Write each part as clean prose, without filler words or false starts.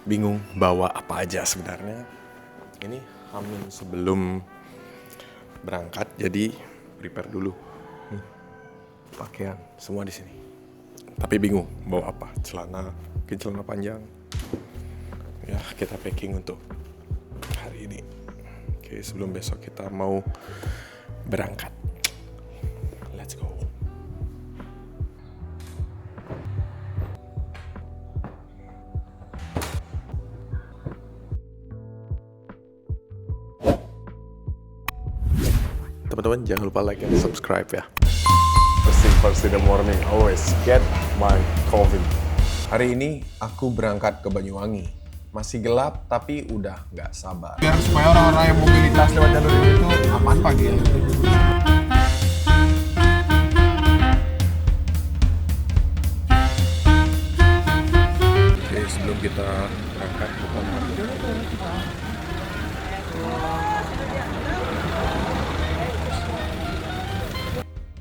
bingung bawa apa aja sebenarnya. Ini hamin sebelum berangkat, jadi prepare dulu. Nih, pakaian semua di sini. Tapi bingung bawa apa? Celana, mungkin celana panjang. Ya, kita packing untuk hari ini. Oke, sebelum besok kita mau berangkat. Let's go. Teman-teman jangan lupa like and subscribe ya. First in the morning, always get my coffee. Hari ini aku berangkat ke Banyuwangi. Masih gelap tapi udah nggak sabar. Biar supaya orang-orang yang mobilitas lewat jalur ini itu aman pagi ya. Oke, sebelum kita berangkat ke Banyuwangi.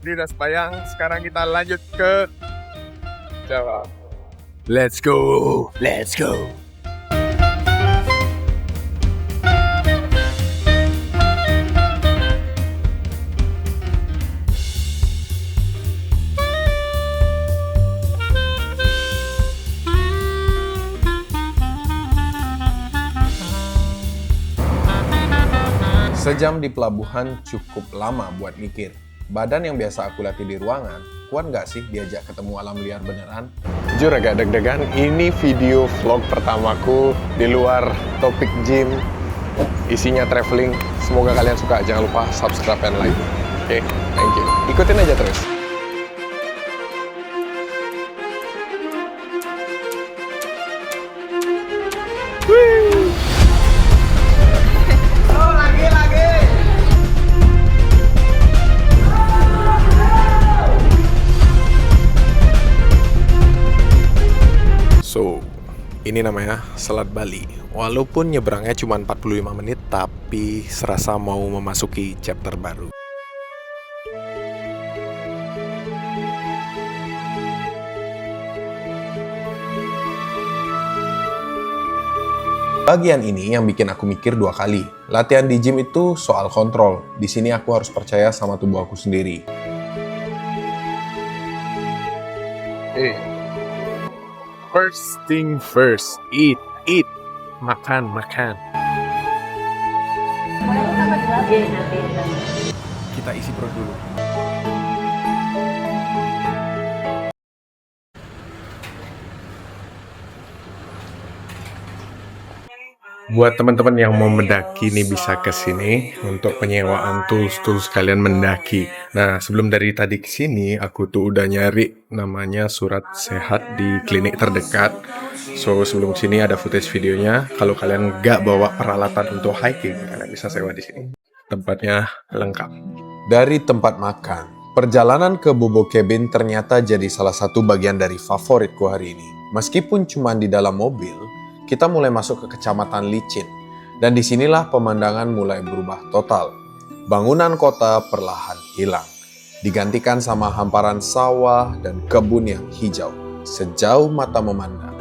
Ini udah sembayang, sekarang kita lanjut ke Jawa. Let's go, let's go. Sejam di pelabuhan cukup lama buat mikir. Badan yang biasa aku latih di ruangan, kuat nggak sih diajak ketemu alam liar beneran? Jujur agak deg-degan, ini video vlog pertamaku di luar topik gym. Isinya traveling, semoga kalian suka. Jangan lupa subscribe dan like. Oke, thank you. Ikutin aja terus. So, ini namanya Selat Bali. Walaupun nyebrangnya cuma 45 menit, tapi serasa mau memasuki chapter baru. Bagian ini yang bikin aku mikir dua kali. Latihan di gym itu soal kontrol. Di sini aku harus percaya sama tubuh aku sendiri. First thing first, eat. Makan. Kita isi perut dulu. Buat teman-teman yang mau mendaki nih bisa ke sini untuk penyewaan tools kalian mendaki. Nah, sebelum dari tadi ke sini aku tuh udah nyari namanya surat sehat di klinik terdekat. So, sebelum sini ada footage videonya. Kalau kalian nggak bawa peralatan untuk hiking, kalian bisa sewa di sini. Tempatnya lengkap. Dari tempat makan, perjalanan ke Bobo Cabin ternyata jadi salah satu bagian dari favoritku hari ini. Meskipun cuma di dalam mobil, kita mulai masuk ke kecamatan Licin. Dan disinilah pemandangan mulai berubah total. Bangunan kota perlahan hilang. Digantikan sama hamparan sawah dan kebun yang hijau. Sejauh mata memandang.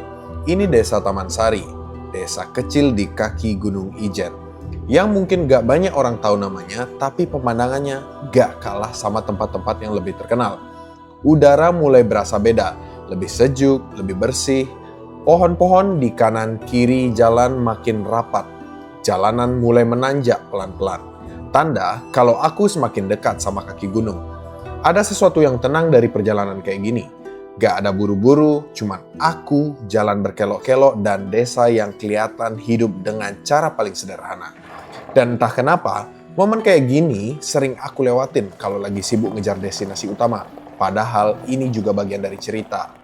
Ini desa Taman Sari. Desa kecil di kaki Gunung Ijen. Yang mungkin gak banyak orang tahu namanya, tapi pemandangannya gak kalah sama tempat-tempat yang lebih terkenal. Udara mulai berasa beda. Lebih sejuk, lebih bersih. Pohon-pohon di kanan kiri jalan makin rapat. Jalanan mulai menanjak pelan-pelan. Tanda kalau aku semakin dekat sama kaki gunung. Ada sesuatu yang tenang dari perjalanan kayak gini. Gak ada buru-buru, cuman aku, jalan berkelok-kelok, dan desa yang kelihatan hidup dengan cara paling sederhana. Dan entah kenapa, momen kayak gini sering aku lewatin kalau lagi sibuk ngejar destinasi utama. Padahal ini juga bagian dari cerita.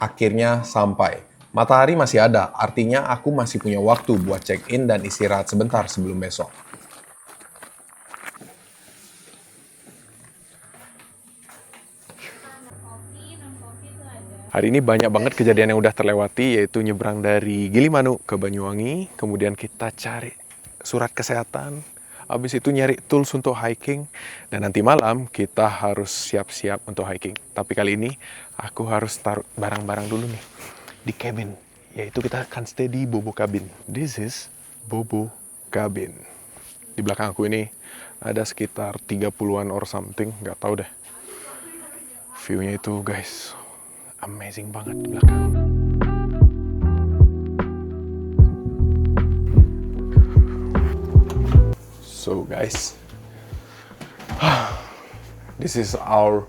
Akhirnya sampai. Matahari masih ada, artinya aku masih punya waktu buat check-in dan istirahat sebentar sebelum besok. Hari ini banyak banget kejadian yang udah terlewati, yaitu nyebrang dari Gilimanuk ke Banyuwangi, kemudian kita cari surat kesehatan, habis itu nyari tools untuk hiking, dan nanti malam kita harus siap-siap untuk hiking. Tapi kali ini aku harus taruh barang-barang dulu nih di cabin, yaitu kita akan stay di Bobo Cabin. This is Bobo Cabin. Di belakang aku ini ada sekitar 30-an or something, nggak tahu deh. View-nya itu guys, amazing banget di belakang. So guys, this is our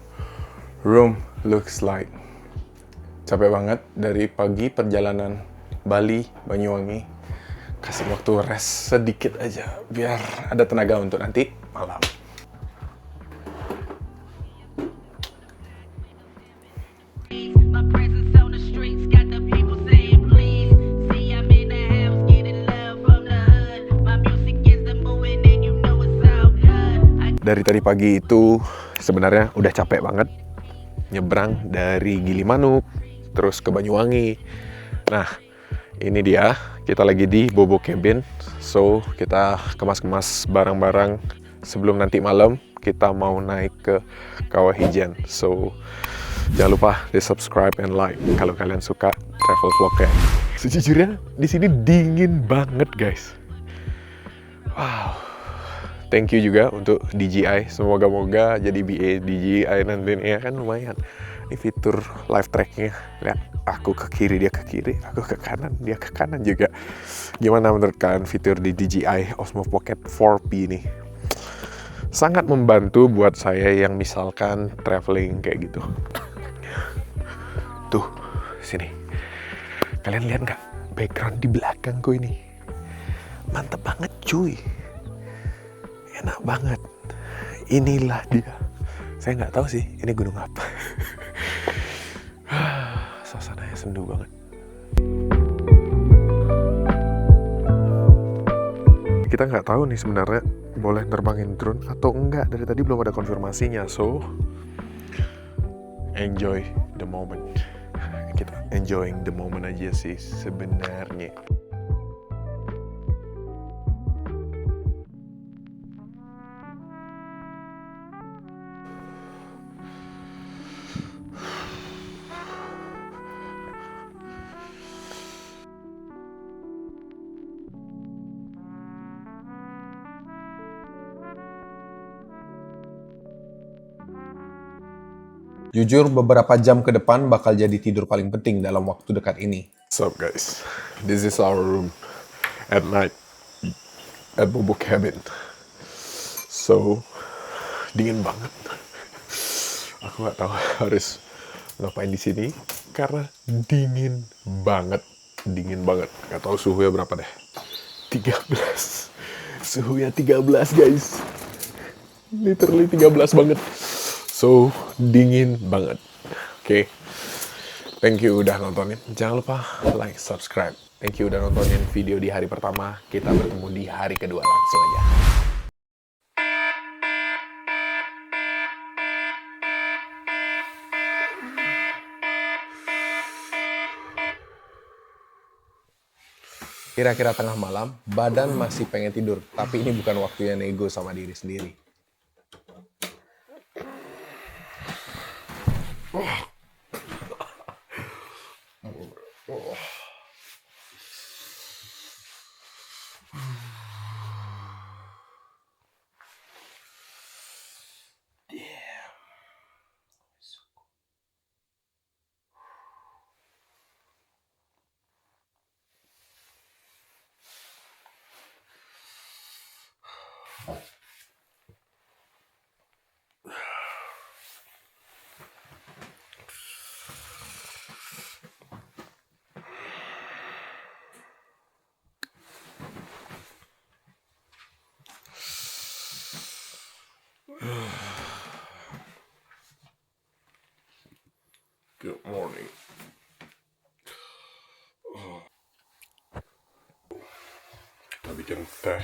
room looks like. Capek banget dari pagi perjalanan Bali, Banyuwangi. Kasih waktu rest sedikit aja biar ada tenaga untuk nanti malam. My presence on the streets got the people saying please. See I'm in the house getting love from the hood. My music is the moving and you know it's all good. Dari tadi pagi itu sebenarnya udah capek banget. Nyebrang dari Gilimanuk, terus ke Banyuwangi. Nah, ini dia, kita lagi di Bobo Cabin. So, kita kemas-kemas barang-barang sebelum nanti malam kita mau naik ke Kawah Ijen. So, jangan lupa di subscribe and like kalau kalian suka travel vlognya. Sejujurnya di sini dingin banget guys. Wow. Thank you juga untuk DJI. Semoga-moga jadi BA DJI nanti ya kan lumayan. Ini fitur live trackingnya. Lihat, aku ke kiri, dia ke kiri. Aku ke kanan, dia ke kanan juga. Gimana menurut kalian fitur di DJI Osmo Pocket 4P ini? Sangat membantu buat saya yang misalkan traveling kayak gitu. Tuh, sini. Kalian lihat nggak background di belakangku ini? Mantep banget cuy. Enak banget. Inilah dia. Saya nggak tahu sih ini gunung apa. Suasananya sendu banget. Kita nggak tahu nih sebenarnya boleh nerbangin drone atau enggak. Dari tadi belum ada konfirmasinya. So, enjoy the moment. Kita enjoying the moment aja sih sebenarnya. Jujur, beberapa jam ke depan bakal jadi tidur paling penting dalam waktu dekat ini. What's up guys? This is our room at night at Bobo Cabin. So, dingin banget. Aku nggak tahu harus ngapain di sini karena dingin banget. Dingin banget. Nggak tahu suhunya berapa deh. 13. Suhunya 13 guys. Literally 13 banget. So, dingin banget. Oke. Thank you udah nontonin. Jangan lupa like, subscribe. Thank you udah nontonin video di hari pertama. Kita bertemu di hari kedua. Langsung aja. Kira-kira tengah malam, badan masih pengen tidur. Tapi ini bukan waktunya nego sama diri sendiri. Good morning. Kita bikin teh.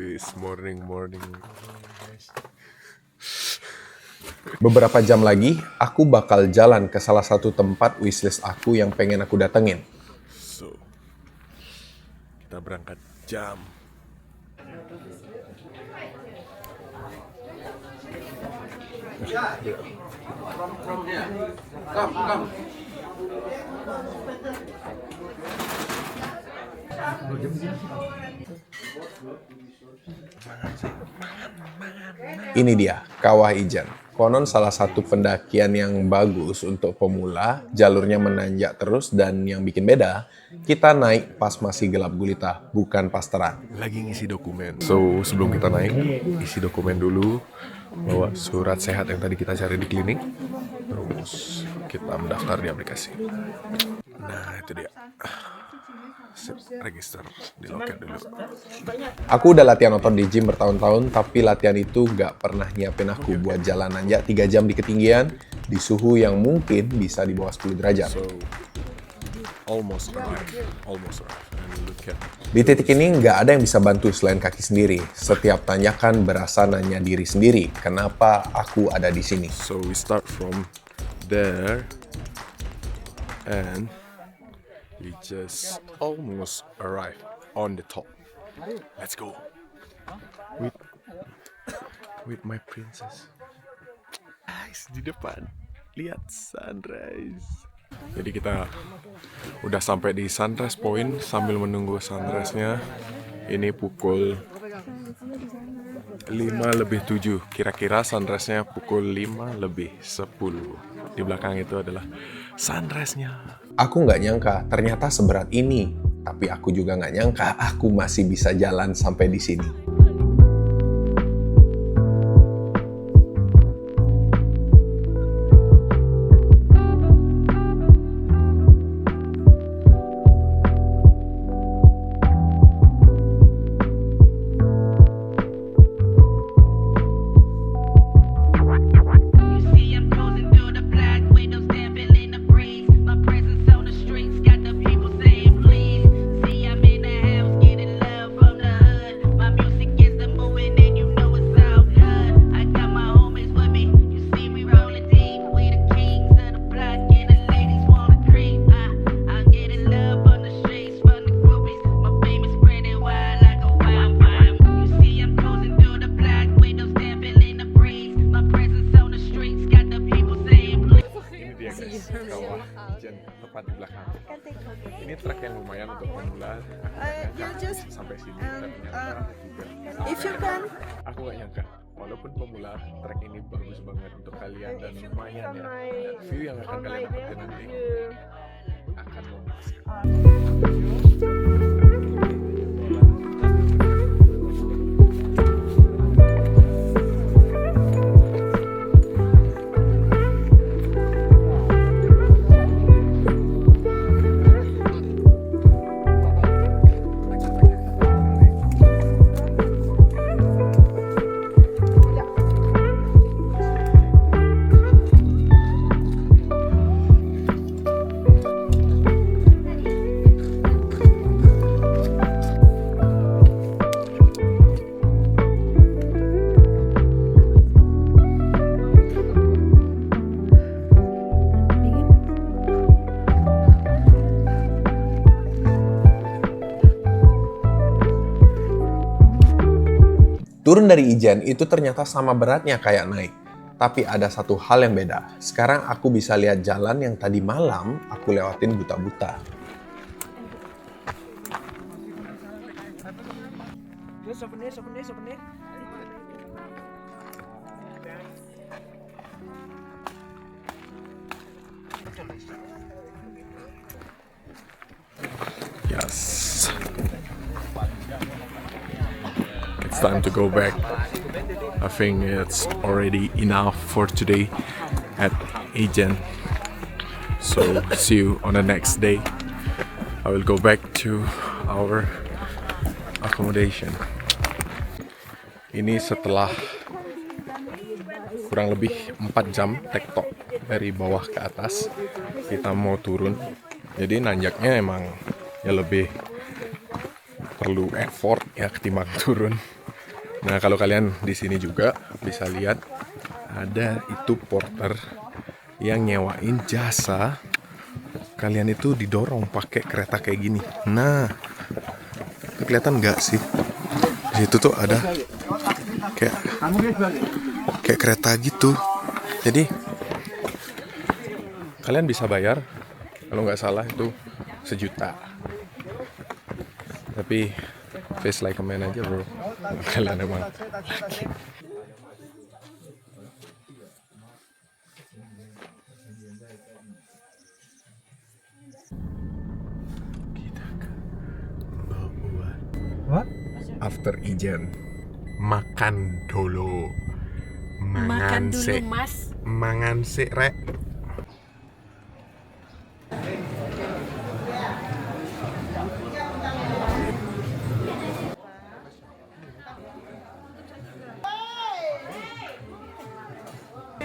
Wis, morning. Beberapa jam lagi, aku bakal jalan ke salah satu tempat wishlist aku yang pengen aku datengin. So, kita berangkat jam. Ini dia, Kawah Ijen. Konon salah satu pendakian yang bagus untuk pemula, jalurnya menanjak terus, dan yang bikin beda, kita naik pas masih gelap gulita, bukan pas terang. Lagi ngisi dokumen. So, sebelum kita naik, isi dokumen dulu, bawa surat sehat yang tadi kita cari di klinik, terus kita mendaftar di aplikasi. Nah, itu dia. Sip, register di loket dulu. Aku udah latihan otot di gym bertahun-tahun, tapi latihan itu gak pernah nyiapin aku buat jalan nanjak 3 jam di ketinggian, di suhu yang mungkin bisa di bawah 10 derajat. So, almost arrived. And look at Di titik ini nggak ada yang bisa bantu selain kaki sendiri. Setiap tanjakan berasa nanya diri sendiri, kenapa aku ada di sini. So we start from there and we just almost arrive on the top. Let's go. With my princess. Guys, di depan. Lihat sunrise. Jadi kita udah sampai di sunrise point sambil menunggu sunrise-nya. Ini pukul 5:07. Kira-kira sunrise-nya pukul 5:10. Di belakang itu adalah sunrise-nya. Aku nggak nyangka ternyata seberat ini. Tapi aku juga nggak nyangka aku masih bisa jalan sampai di sini. You see, I'm cruising through the black windows, dancing in the breeze. My presence on the streets got the people saying please. See, I'm in the house, getting love from the hood. My music gets them moving, and you know it's all good. I got my homies with me. You see, we rolling deep. We the kings of the block, and the ladies wanna creep. I'm getting love on the streets from the groupies. My fame is spreading wild like a wildfire. You see, I'm cruising through the black windows, dancing in the breeze. My presence on the streets got the people saying please. Ini dia guys, Kawah Ijen tepat di belakang. Ini trek yang lumayan untuk pemula. Sampai sini ternyata juga. If you can, Aku gak nyangka, walaupun pemula, trek ini bagus banget untuk kalian dan lumayan ya. Dan view yang akan kalian dapatin nanti akan memuaskan. Turun dari Ijen itu ternyata sama beratnya kayak naik. Tapi ada satu hal yang beda. Sekarang aku bisa lihat jalan yang tadi malam aku lewatin buta-buta. souvenir. Yes. It's time to go back. I think it's already enough for today at Ijen. So see you on the next day. I will go back to our accommodation. Ini setelah kurang lebih 4 jam tektok dari bawah ke atas, kita mau turun. Jadi nanjaknya emang ya lebih perlu effort ya ketimbang turun. Nah, kalau kalian di sini juga bisa lihat ada itu porter yang nyewain jasa kalian itu didorong pakai kereta kayak gini. Nah, kelihatan nggak sih? Di situ tuh ada kayak kereta gitu. Jadi kalian bisa bayar, kalau nggak salah itu 1 juta. Tapi face like a man aja bro. Kalian emang laki. Kita ke Mbak. What? After Ijen makan dulu. Makan dulu, sik. Mas. Mangan sik rek.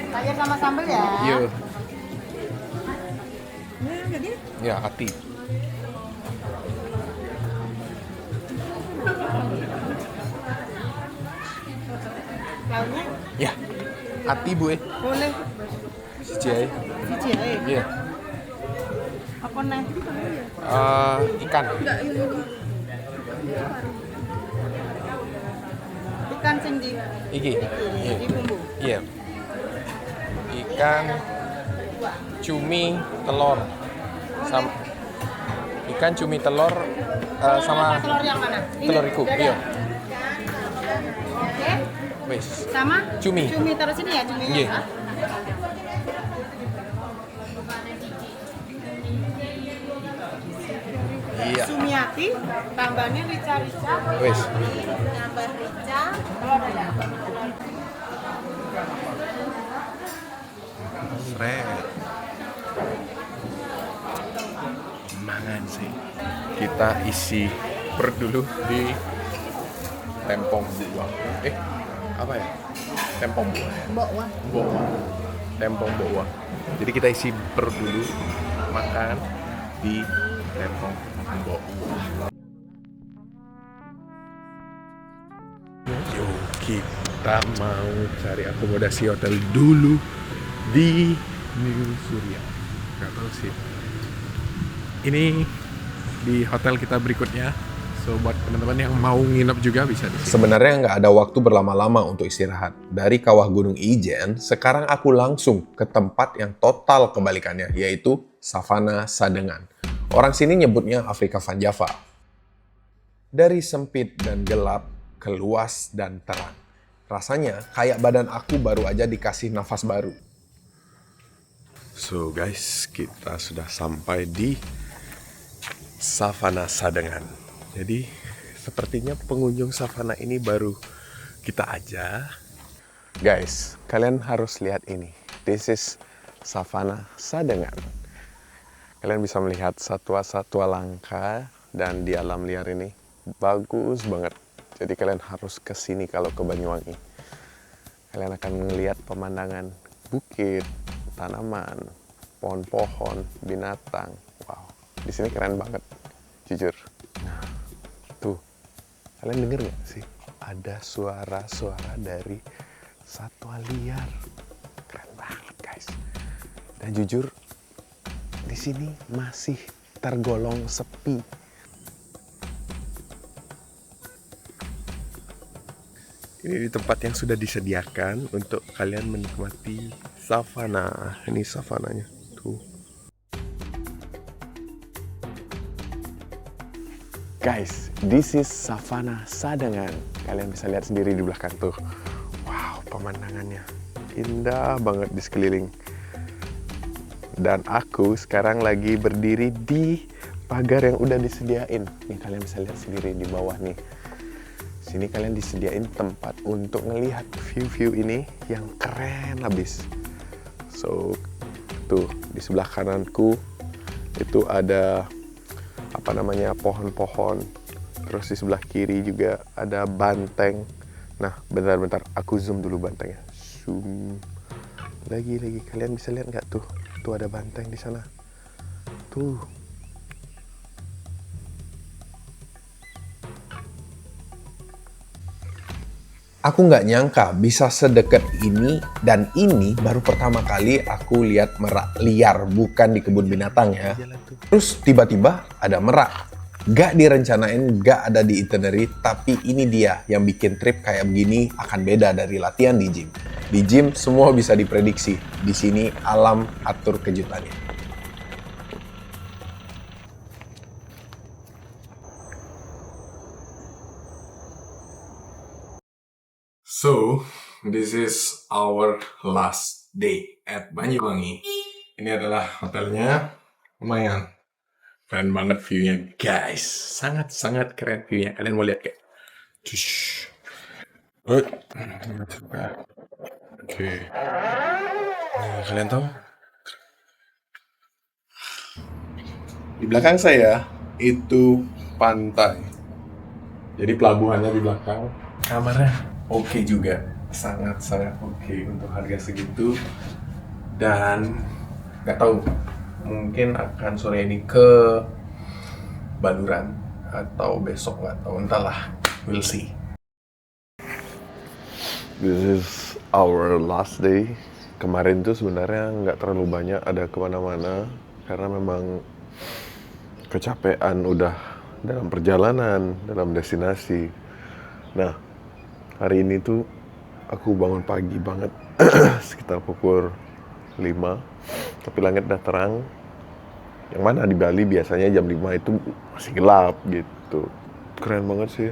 Sayur sama sambal ya. Iya. Ini yang kayak gini. Ya, hati. Lauknya Ya. Hati bu boleh Siji ae. biji ae. Iya. Apa nih? Ikan. Ikan sing di Iki. Iya. di bumbu. Iya. Ikan, cumi, telur. Sama ikan, cumi, telur sama Telur yang mana? telur iku. Dada. Iya. Oke. Wes. Sama Cumi. Cumi taruh sini ya cuminya. Iya. Ya? Iya. Sumiati, tambahnya rica-rica. Wes. Nambah rica. Telur dada. Sret. Mangan sih. Kita isi perut dulu di tempong buah. Apa ya? Tempong buah. Buah. Tempong buah. Jadi kita isi perut dulu makan di tempong buah. Yuk kita mau cari akomodasi hotel dulu di New Surya. Gak tahu sih. Ini di hotel kita berikutnya. So buat teman-teman yang mau nginep juga bisa di sini. Sebenarnya nggak ada waktu berlama-lama untuk istirahat. Dari kawah Gunung Ijen, sekarang aku langsung ke tempat yang total kebalikannya, yaitu Savana Sadengan. Orang sini nyebutnya Afrika Van Java. Dari sempit dan gelap ke luas dan terang. Rasanya kayak badan aku baru aja dikasih nafas baru. So guys, kita sudah sampai di Savana Sadengan. Jadi sepertinya pengunjung savana ini baru kita aja. Guys, kalian harus lihat ini. This is Savana Sadengan. Kalian bisa melihat satwa-satwa langka dan di alam liar ini bagus banget. Jadi kalian harus ke sini kalau ke Banyuwangi. Kalian akan melihat pemandangan bukit, tanaman, pohon-pohon, binatang. Wow, di sini keren banget, jujur. Nah, tuh, kalian denger nggak sih? Ada suara-suara dari satwa liar. Keren banget, guys. Dan jujur, di sini masih tergolong sepi. Ini di tempat yang sudah disediakan untuk kalian menikmati savana. Ini savananya, tuh. Guys, this is Savana Sadengan. Kalian bisa lihat sendiri di belakang tuh. Wow, pemandangannya indah banget di sekeliling. Dan aku sekarang lagi berdiri di pagar yang udah disediain. Nih kalian bisa lihat sendiri di bawah nih. Sini kalian disediain tempat untuk ngelihat view-view ini yang keren habis. So, tuh di sebelah kananku itu ada pohon-pohon. Terus di sebelah kiri juga ada banteng. Nah, bentar, aku zoom dulu bantengnya. Zoom. Lagi, kalian bisa lihat nggak tuh? Tuh ada banteng di sana. Tuh. Aku nggak nyangka bisa sedekat ini, dan ini baru pertama kali aku lihat merak liar, bukan di kebun binatang ya. Terus tiba-tiba ada merak. Nggak direncanain, nggak ada di itinerary, tapi ini dia yang bikin trip kayak begini akan beda dari latihan di gym. Di gym semua bisa diprediksi, di sini alam atur kejutannya. So, this is our last day at Banyuwangi. Ini adalah hotelnya. Lumayan keren banget view-nya, guys. Sangat-sangat keren view-nya. Kalian mau lihat kayak Cush. Oke. Nah, kalian tahu? Di belakang saya itu pantai. Jadi pelabuhannya di belakang. Kamarnya oke juga, sangat-sangat oke untuk harga segitu. Dan nggak tahu, mungkin akan sore ini ke Baluran atau besok, nggak tahu, entahlah, we'll see. This is our last day. Kemarin tuh sebenarnya nggak terlalu banyak ada kemana-mana karena memang kecapean udah dalam perjalanan, dalam destinasi. Nah, hari ini tuh aku bangun pagi banget, sekitar pukul 5, tapi langit udah terang. Yang mana di Bali biasanya jam 5 itu masih gelap gitu. Keren banget sih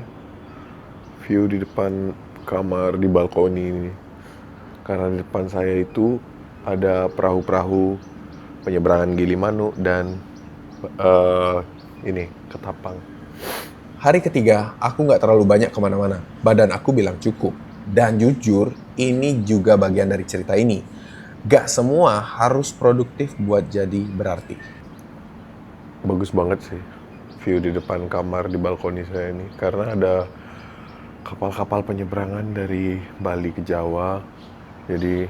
view di depan kamar, di balkoni ini. Karena di depan saya itu ada perahu-perahu penyeberangan Gilimanuk dan ini Ketapang. Hari ketiga, aku nggak terlalu banyak kemana-mana. Badan aku bilang cukup. Dan jujur, ini juga bagian dari cerita ini. Gak semua harus produktif buat jadi berarti. Bagus banget sih view di depan kamar di balkoni saya ini. Karena ada kapal-kapal penyeberangan dari Bali ke Jawa. Jadi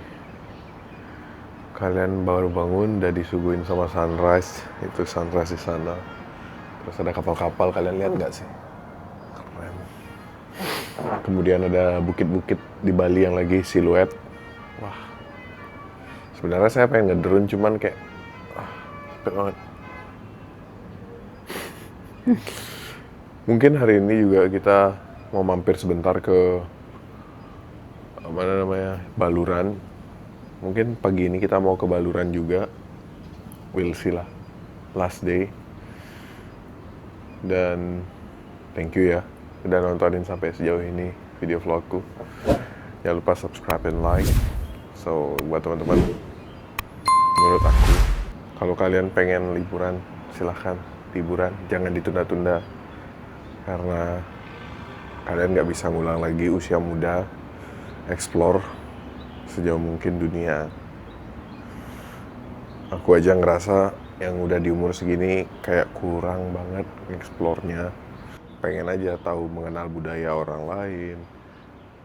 kalian baru bangun udah disuguhin sama sunrise. Itu sunrise di sana. Terus ada kapal-kapal, kalian lihat nggak sih? Keren. Kemudian ada bukit-bukit di Bali yang lagi siluet. Wah. Sebenarnya saya pengen ngedrone, cuman kayak capek banget. Mungkin hari ini juga kita mau mampir sebentar ke mana namanya, Baluran. Mungkin pagi ini kita mau ke Baluran juga. We'll see lah. Last day. Dan thank you ya udah nontonin sampai sejauh ini video vlogku. Jangan lupa subscribe dan like. So buat teman-teman, menurut aku kalau kalian pengen liburan, silahkan liburan, jangan ditunda-tunda. Karena kalian nggak bisa ngulang lagi usia muda. Explore sejauh mungkin dunia. Aku aja ngerasa yang udah di umur segini kayak kurang banget explore-nya. Pengen aja tahu, mengenal budaya orang lain.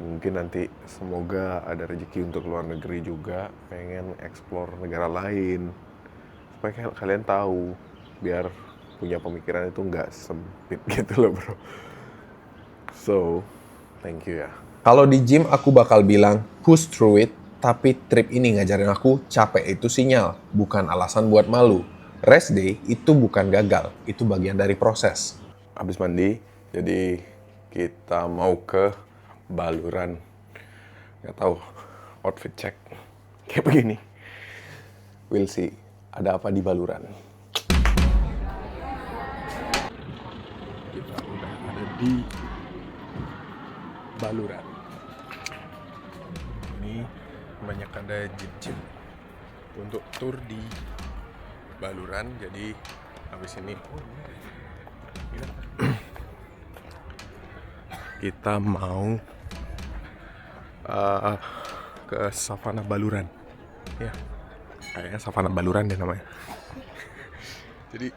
Mungkin nanti semoga ada rezeki untuk luar negeri juga, pengen explore negara lain. Supaya kalian tahu, biar punya pemikiran itu nggak sempit gitu loh bro. So, thank you ya. Kalau di gym aku bakal bilang push through it, tapi trip ini ngajarin aku capek itu sinyal, bukan alasan buat malu. Rest day itu bukan gagal, itu bagian dari proses. Habis mandi, jadi kita mau ke Baluran. Nggak tahu, outfit check kayak begini. We'll see, ada apa di Baluran. Kita udah ada di Baluran. Ini banyak ada jeep-jeep untuk tur di Baluran. Jadi habis ini kita mau ke Savana Baluran. Ya, kayaknya Savana Baluran deh namanya. Jadi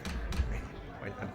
banyak.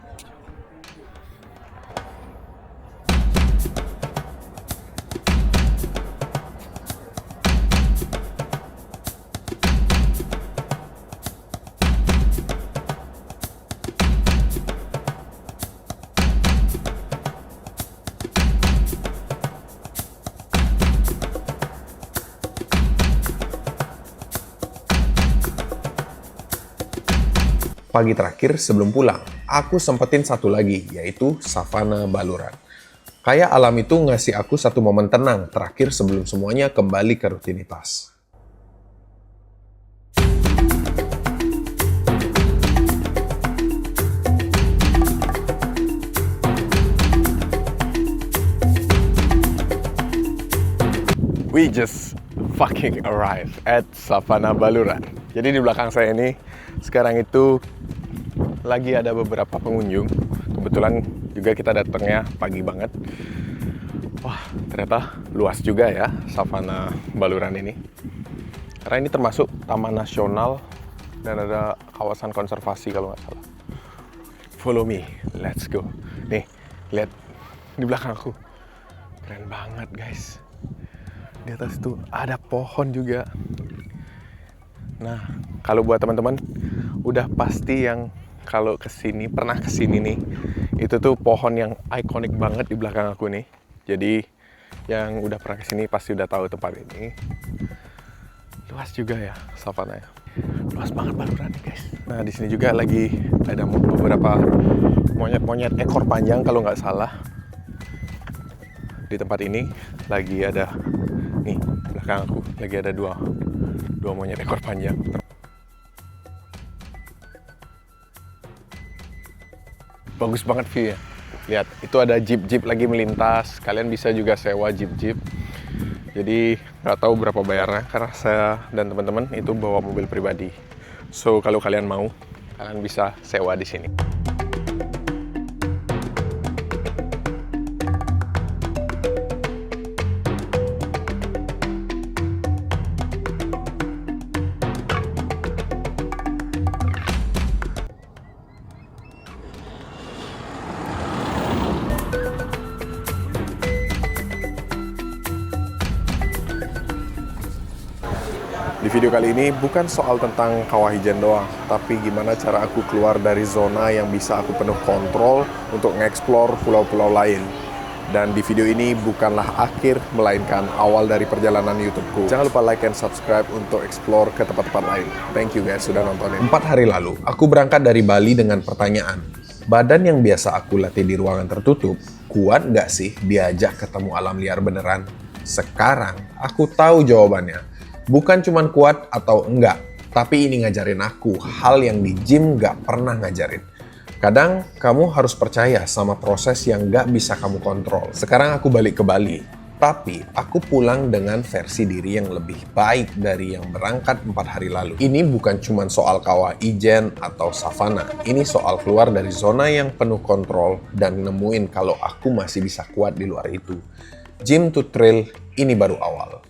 pagi terakhir sebelum pulang, aku sempetin satu lagi, yaitu Savana Baluran. Kayak alam itu ngasih aku satu momen tenang terakhir sebelum semuanya kembali ke rutinitas. We just fucking arrived at Savana Baluran. Jadi di belakang saya ini sekarang itu lagi ada beberapa pengunjung. Kebetulan juga kita datangnya pagi banget. Wah, ternyata luas juga ya Savana Baluran ini. Karena ini termasuk taman nasional dan ada kawasan konservasi kalau nggak salah. Follow me, let's go. Nih, lihat di belakang aku. Keren banget guys. Di atas itu ada pohon juga. Nah, kalau buat teman-teman udah pasti yang kalau kesini, pernah kesini nih, itu tuh pohon yang ikonik banget di belakang aku nih. Jadi yang udah pernah kesini pasti udah tahu tempat ini. Luas juga ya savana ya. Luas banget Baluran nih guys. Nah, di sini juga lagi ada beberapa monyet-monyet ekor panjang kalau nggak salah. Di tempat ini lagi ada nih belakang aku lagi ada dua monyet ekor panjang. Bagus banget view ya. Lihat, itu ada jeep lagi melintas. Kalian bisa juga sewa jeep. Jadi nggak tahu berapa bayarnya karena saya dan teman-teman itu bawa mobil pribadi. So kalau kalian mau, kalian bisa sewa di sini. Di video kali ini bukan soal tentang Kawah Ijen doang, tapi gimana cara aku keluar dari zona yang bisa aku penuh kontrol untuk nge-explore pulau-pulau lain. Dan di video ini bukanlah akhir, melainkan awal dari perjalanan YouTubeku. Jangan lupa like and subscribe untuk explore ke tempat-tempat lain. Thank you guys sudah nontonin. 4 hari lalu, aku berangkat dari Bali dengan pertanyaan, badan yang biasa aku latih di ruangan tertutup, kuat nggak sih diajak ketemu alam liar beneran? Sekarang, aku tahu jawabannya. Bukan cuman kuat atau enggak, tapi ini ngajarin aku hal yang di gym nggak pernah ngajarin. Kadang kamu harus percaya sama proses yang nggak bisa kamu kontrol. Sekarang aku balik ke Bali, tapi aku pulang dengan versi diri yang lebih baik dari yang berangkat 4 hari lalu. Ini bukan cuman soal Kawah Ijen atau savana, ini soal keluar dari zona yang penuh kontrol dan nemuin kalau aku masih bisa kuat di luar itu. Gym to Trail, ini baru awal.